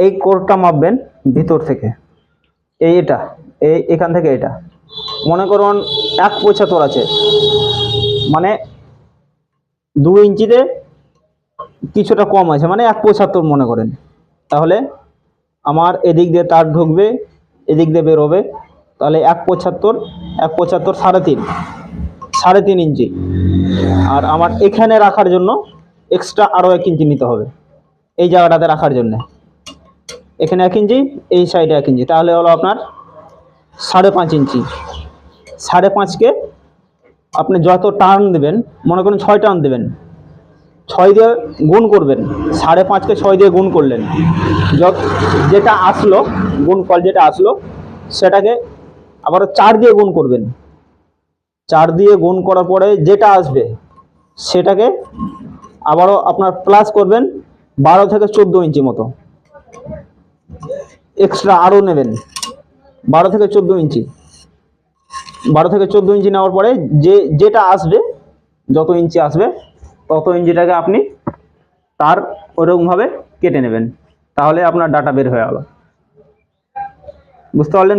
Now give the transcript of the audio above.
এই কোরটা মাপবেন ভিতর থেকে, এটা এখান থেকে এটা মনে করুন 1.75 আছে, মানে 2 ইঞ্চিতে কিছুটা কম আছে, মানে 1.75 মনে করেন। তাহলে আমার এদিক দিয়ে তার ঢুকবে, এদিক দিয়ে বেরোবে, তাহলে 1.75 3.5 ইঞ্চি। আর আমার এখানে রাখার জন্য এক্সট্রা আরও 1 ইঞ্চি নিতে হবে, এই জায়গাটাতে রাখার জন্য এখানে 1 ইঞ্চি, এই সাইডে 1 ইঞ্চি, তাহলে হলো আপনার 5.5 ইঞ্চি। 5.5কে আপনি যত টার্ন দেবেন, মনে করেন 6 টার্ন দেবেন, 6 দিয়ে গুণ করবেন, 5.5কে 6 দিয়ে গুণ করলেন, যেটা আসলো গুণফল যেটা আসলো সেটাকে আবারও 4 দিয়ে গুণ করবেন। 4 দিয়ে গুণ করার পরে যেটা আসবে সেটাকে আবারও আপনার প্লাস করবেন 12 থেকে 14 ইঞ্চি মতো, এক্সট্রা আরও নেবেন 12 থেকে 14 ইঞ্চি। 12 থেকে 14 ইঞ্চি নেওয়ার পরে যেটা আসবে, যত ইঞ্চি আসবে তত ইঞ্চিটাকে আপনি তার ওরকমভাবে কেটে নেবেন, তাহলে আপনার ডাটা বের হয়ে গেল। বুঝতে পারলেন?